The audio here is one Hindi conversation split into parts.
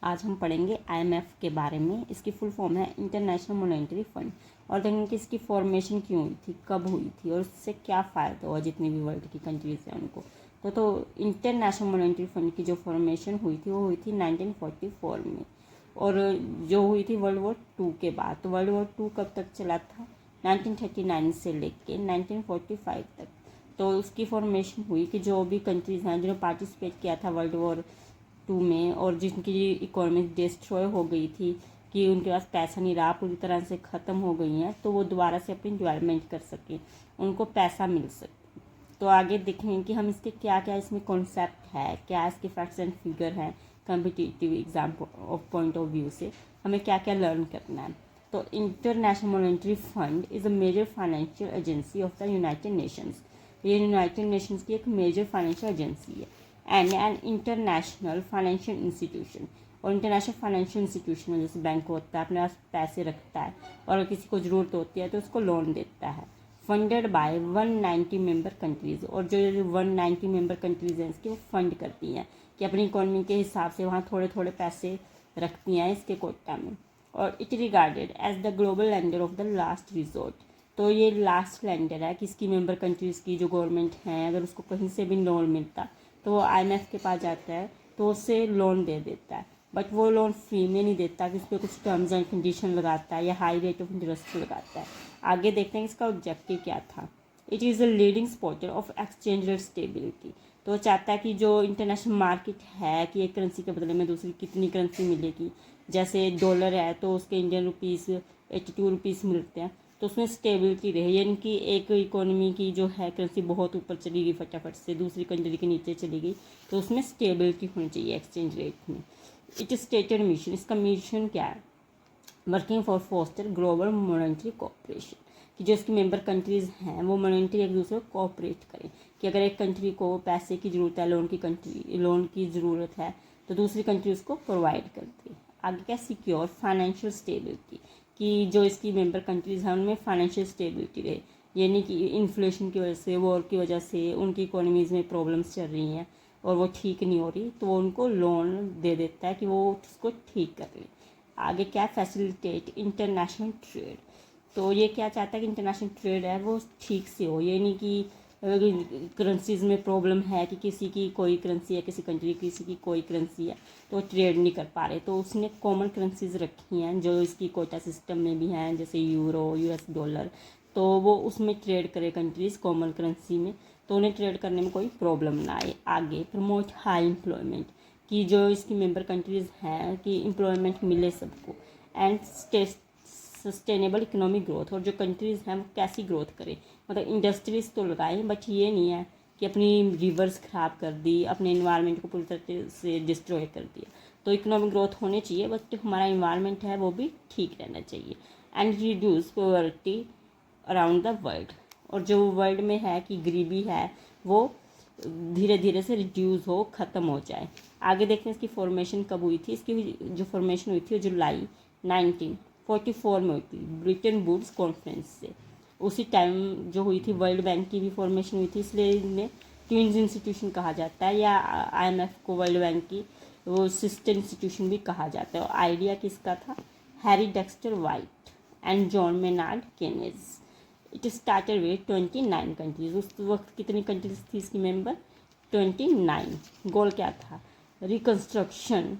आज हम पढ़ेंगे आईएमएफ के बारे में। इसकी फुल फॉर्म है इंटरनेशनल मॉनेटरी फंड, और देखेंगे कि इसकी फॉर्मेशन क्यों हुई थी, कब हुई थी और इससे क्या फ़ायदा हुआ जितनी भी वर्ल्ड की कंट्रीज़ हैं उनको। तो इंटरनेशनल मॉनेटरी फंड की जो फॉर्मेशन हुई थी वो हुई थी 1944 में, और जो हुई थी वर्ल्ड वॉर 2 के बाद। तो वर्ल्ड वॉर 2 कब तक चला था? 1939 से लेके 1945 तक। तो उसकी फॉर्मेशन हुई कि जो भी कंट्रीज़ हैं जिन्होंने पार्टिसिपेट किया था वर्ल्ड वॉर 2 में, और जिनकी इकोनॉमी डिस्ट्रॉय हो गई थी कि उनके पास पैसा नहीं रहा, पूरी तरह से ख़त्म हो गई हैं, तो वो दोबारा से अपनी डेवलपमेंट कर सकें, उनको पैसा मिल सके। तो आगे देखेंगे कि हम इसके क्या क्या इसमें कॉन्सेप्ट है, क्या इसके फैक्ट्स एंड फिगर हैं competitive exam of point of view से, हमें क्या क्या लर्न करना है। तो International Monetary Fund is a major financial agency of the United Nations. ये यूनाइटेड नेशंस की एक मेजर फाइनेंशियल एजेंसी है, and an international financial institution. और इंटरनेशनल फाइनेंशियल इंस्टीट्यूशन में जैसे बैंक होता है, अपने पास पैसे रखता है और अगर किसी को ज़रूरत होती है तो उसको लोन देता है। फंडेड बाय 190 मेंबर कंट्रीज़, और जो 190 मेंबर कंट्रीज़ हैं इसके वो फंड करती हैं कि अपनी इकोनॉमी के हिसाब से वहाँ थोड़े थोड़े पैसे रखती हैं इसके कोटा में। और it regarded as the global lender of the last resort. तो ये लास्ट लेंडर है कि इसकी मेंबर कंट्रीज़ की जो गवर्नमेंट हैं, अगर उसको कहीं से भी लोन मिलता तो वो आईएमएफ के पास जाता है तो उससे लोन दे देता है, बट वो लोन फ्री में नहीं देता कि उस पर कुछ टर्म्स एंड कंडीशन लगाता है या हाई रेट ऑफ इंटरेस्ट लगाता है। आगे देखते हैं इसका ऑब्जेक्टिव क्या था। It is a leading supporter of exchange rate stability. तो वो चाहता है कि जो इंटरनेशनल मार्केट है कि एक करेंसी के बदले में दूसरी कितनी करेंसी मिलेगी। जैसे डॉलर है तो उसके इंडियन रुपीज़ 82 रुपीज़ मिलते हैं, तो उसमें स्टेबिलिटी रहे, यानी कि एक इकोनॉमी की जो है करेंसी बहुत ऊपर चली गई फटाफट से, दूसरी कंट्री के नीचे चली गई, तो उसमें स्टेबिलिटी होनी चाहिए एक्सचेंज रेट में। इट स्टेटेड मिशन, इसका मिशन क्या है? Working for foster global monetary cooperation, कि जो इसकी मेंबर कंट्रीज़ हैं वो मॉनेटरी एक दूसरे को कोऑपरेट करें, कि अगर एक कंट्री को पैसे की ज़रूरत है, लोन की ज़रूरत है, तो दूसरी कंट्री उसको प्रोवाइड करती है। आगे क्या? सिक्योर फाइनेंशियल स्टेबिलिटी, कि जो इसकी मेंबर कंट्रीज़ हैं उनमें फाइनेंशियल स्टेबिलिटी रहे, यानी कि इन्फ्लेशन की वजह से, वॉर की वजह से उनकी इकोनॉमीज़ में प्रॉब्लम्स चल रही हैं और वो ठीक नहीं हो रही, तो वो उनको लोन दे देता है कि वो उसको ठीक कर ले। आगे क्या? Facilitate international trade. तो ये क्या चाहता है कि इंटरनेशनल ट्रेड है वो ठीक से हो, यानी कि करेंसीज़ में प्रॉब्लम है कि किसी की कोई करेंसी है, किसी कंट्री की किसी की कोई करेंसी है, तो ट्रेड नहीं कर पा रहे, तो उसने कॉमन करेंसीज रखी हैं जो इसकी कोटा सिस्टम में भी हैं, जैसे यूरो, यूएस डॉलर, तो वो उसमें ट्रेड करे कंट्रीज़ कॉमन करेंसी में, तो उन्हें ट्रेड करने में कोई प्रॉब्लम ना आए। आगे प्रमोट हाई एम्प्लॉयमेंट, कि जो इसकी मेंबर कंट्रीज़ हैं कि एम्प्लॉयमेंट मिले सबको, एंड सस्टेनेबल इकोनॉमिक ग्रोथ, और जो कंट्रीज़ हैं वो कैसी ग्रोथ करें, मतलब इंडस्ट्रीज़ तो लगाएं, बट ये नहीं है कि अपनी रिवर्स ख़राब कर दी, अपने इन्वायरमेंट को पूरी तरह से डिस्ट्रॉय कर दिया। तो इकोनॉमिक ग्रोथ होनी चाहिए, बट हमारा इन्वायरमेंट है वो भी ठीक रहना चाहिए। And reduce poverty around the world, और जो वर्ल्ड में है कि गरीबी है वो धीरे धीरे से रिड्यूस हो, ख़त्म हो जाए। आगे देखते हैं इसकी फॉर्मेशन कब हुई थी। इसकी जो फॉर्मेशन हुई थी वो जुलाई 1944 में हुई थी, ब्रिटेन वुड्स कॉन्फ्रेंस से। उसी टाइम जो हुई थी वर्ल्ड बैंक की भी फॉर्मेशन हुई थी, इसलिए इन्हें ट्विन्स इंस्टीट्यूशन कहा जाता है, या आईएमएफ को वर्ल्ड बैंक की वो सिस्टर इंस्टीट्यूशन भी कहा जाता है। और आइडिया किसका था? Harry Dexter White and John Maynard Keynes. It started with 29 countries. उस वक्त कितनी कंट्रीज थी इसकी मेंबर? 29। गोल क्या था? Reconstruction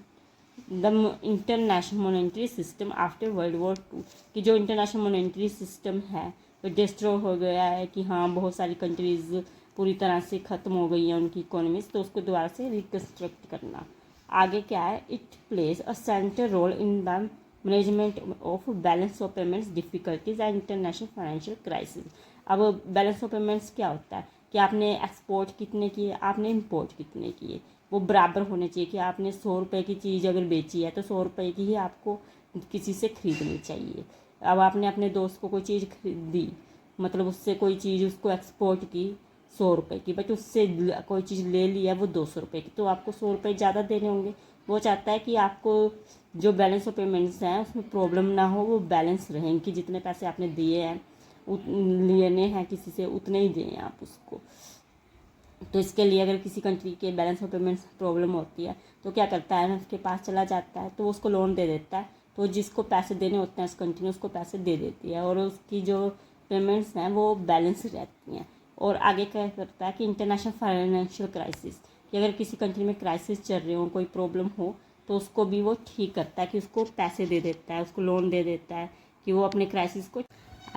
the international monetary system after world war 2, कि जो इंटरनेशनल मॉनेटरी सिस्टम है वो डिस्ट्रॉय हो गया है, कि हाँ बहुत सारी कंट्रीज़ पूरी तरह से ख़त्म हो गई हैं उनकी इकोनॉमीज, तो उसको दोबारा से रिकन्स्ट्रक्ट करना। आगे क्या है? It plays a central role in the management of balance of payments difficulties and international financial crisis. अब बैलेंस ऑफ पेमेंट्स क्या होता है कि आपने एक्सपोर्ट कितने किए, आपने इम्पोर्ट कितने किए, वो बराबर होने चाहिए। कि आपने 100 रुपये की चीज़ अगर बेची है तो 100 रुपये की ही आपको किसी से ख़रीदनी चाहिए। अब आपने अपने दोस्त को कोई चीज़ खरीदी, मतलब उससे कोई चीज़ उसको एक्सपोर्ट की 100 रुपये की, बट उससे कोई चीज़ ले ली है वो 200 रुपये की, तो आपको 100 रुपये ज़्यादा देने होंगे। वो चाहता है कि आपको जो बैलेंस ऑफ पेमेंट्स हैं उसमें प्रॉब्लम ना हो, वो बैलेंस रहें, कि जितने पैसे आपने दिए हैं लेने हैं किसी से उतने ही दें आप उसको। तो इसके लिए अगर किसी कंट्री के बैलेंस ऑफ पेमेंट्स प्रॉब्लम होती है तो क्या करता है, IMF के पास चला जाता है, तो उसको लोन दे देता है। तो जिसको पैसे देने होते हैं उस कंट्री ने उसको पैसे दे देती है और उसकी जो पेमेंट्स हैं वो बैलेंस रहती हैं। और आगे क्या करता है कि इंटरनेशनल फाइनेंशियल क्राइसिस, कि अगर किसी कंट्री में क्राइसिस चल रहे हो, कोई प्रॉब्लम हो, तो उसको भी वो ठीक करता है कि उसको पैसे दे देता है, उसको लोन दे देता है कि वो अपने क्राइसिस को।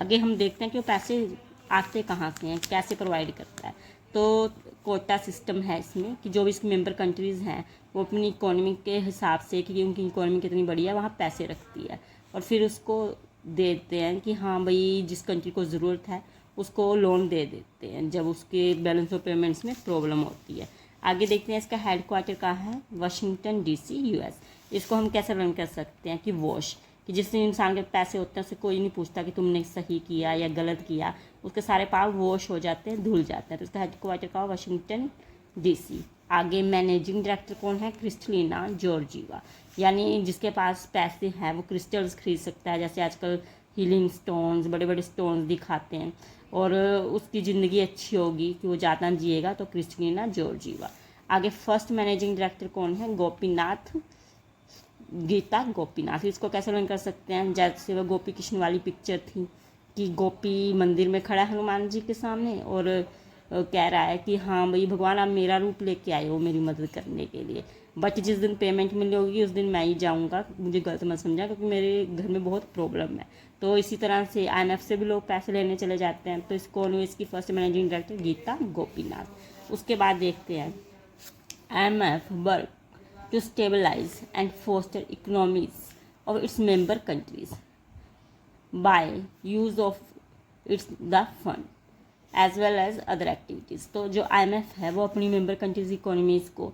आगे हम देखते हैं कि वो पैसे आते कहाँ से हैं, कैसे प्रोवाइड करता है। तो कोटा सिस्टम है इसमें कि जो भी इसकी मेंबर कंट्रीज़ हैं वो अपनी इकोनॉमी के हिसाब से, कि उनकी इकोनॉमी कितनी बड़ी है, वहाँ पैसे रखती है और फिर उसको देते हैं कि हाँ भाई जिस कंट्री को ज़रूरत है उसको लोन दे देते हैं जब उसके बैलेंस ऑफ पेमेंट्स में प्रॉब्लम होती है। आगे देखते हैं इसका हेडक्वार्टर कहाँ है, वाशिंगटन DC US। इसको हम कैसे रन कर सकते हैं कि वॉश, कि जिस इंसान के पैसे होते हैं उससे कोई नहीं पूछता कि तुमने सही किया या गलत किया, उसके सारे पाव वॉश हो जाते हैं, धुल जाते हैं। तो इसका हेडक्वार्टर का वाशिंगटन DC। आगे मैनेजिंग डायरेक्टर कौन है, क्रिस्टलिना जॉर्जिवा, यानी जिसके पास पैसे हैं वो क्रिस्टल्स खरीद सकता है, जैसे आजकल हीलिंग स्टोन्स, बड़े बड़े स्टोन्स दिखाते हैं, और उसकी ज़िंदगी अच्छी होगी कि वो ज़्यादा जिएगा, तो क्रिस्टलिना जॉर्जिवा। आगे फर्स्ट मैनेजिंग डायरेक्टर कौन है, गोपीनाथ, गीता गोपीनाथ। इसको कैसे रन कर सकते हैं, जैसे वो गोपी कृष्ण वाली पिक्चर थी कि गोपी मंदिर में खड़ा है हनुमान जी के सामने और कह रहा है कि हाँ भाई भगवान आप मेरा रूप लेके आए हो मेरी मदद करने के लिए, बट जिस दिन पेमेंट मिली होगी उस दिन मैं ही जाऊँगा, मुझे गलत मत समझा क्योंकि मेरे घर में बहुत प्रॉब्लम है। तो इसी तरह से IMF से भी लोग पैसे लेने चले जाते हैं। तो इसको इसकी first managing director Gita Gopinath. उसके बाद देखते हैं IMF work to stabilize and foster economies of its member countries by use of its the fund as well as other activities। तो जो IMF है वो अपनी मेंबर कंट्रीज इकोनॉमीज़ को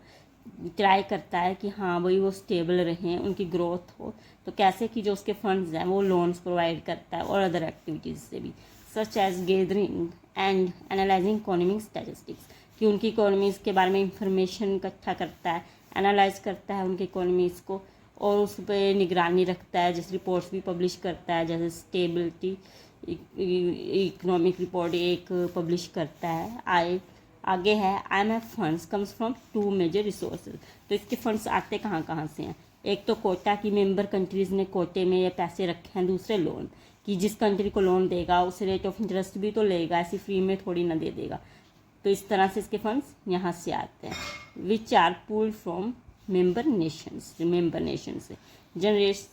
ट्राई करता है कि हाँ भाई वो स्टेबल रहें, उनकी ग्रोथ हो। तो कैसे कि जो उसके फंड्स हैं वो लोन्स प्रोवाइड करता है और अदर एक्टिविटीज़ से भी, such as gathering and analysing economic statistics, कि उनकी इकोनॉमीज़ के बारे में इंफॉर्मेशन इकट्ठा करता है, एनालाइज करता है उनकी इकोनॉमीज़ को और उस पर निगरानी रखता है, जैसे रिपोर्ट्स भी पब्लिश करता है, जैसे स्टेबिलिटी इकोनॉमिक रिपोर्ट एक पब्लिश करता है। आगे है IMF funds comes from 2 major resources. तो इसके फंड्स आते कहाँ कहाँ से हैं, एक तो कोटा की मेंबर कंट्रीज़ ने कोटे में ये पैसे रखे हैं, दूसरे लोन, कि जिस कंट्री को लोन देगा उसे रेट ऑफ इंटरेस्ट भी तो लेगा, ऐसी फ्री में थोड़ी ना दे देगा। तो इस तरह से इसके फंड्स यहाँ से आते हैं, which are pooled from member nation से generate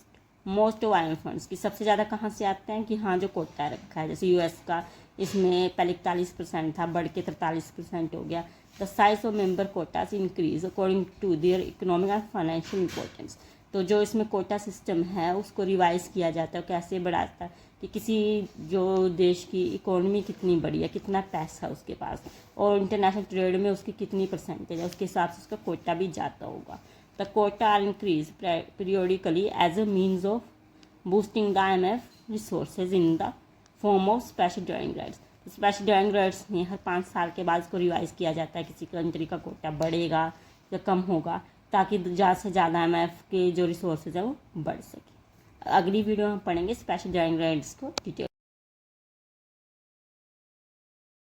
most of IMF funds. की सबसे ज़्यादा कहाँ से आते हैं कि हाँ जो कोटा रखा है, जैसे US का इसमें पहले 41% था, बढ़ के 43% हो गया। The size of member quotas increase according to their economic and financial importance. तो जो इसमें कोटा सिस्टम है उसको रिवाइज किया जाता है, कैसे बढ़ाता है कि किसी जो देश की इकोनॉमी कितनी बड़ी है, कितना पैसा है उसके पास और इंटरनेशनल ट्रेड में उसकी कितनी परसेंटेज है, उसके हिसाब से उसका कोटा भी जाता होगा। The quota are increase periodically as a means of boosting the IMF resources in the form of special drawing rights. Special drawing rights में हर 5 साल के बाद इसको रिवाइज किया जाता है, किसी कंट्री का कोटा बढ़ेगा या कम होगा, ताकि ज़्यादा से ज़्यादा IMF के जो रिसोर्सेज है वो बढ़ सके। अगली वीडियो में पढ़ेंगे स्पेशल ड्राइंग राइट्स को डिटेल।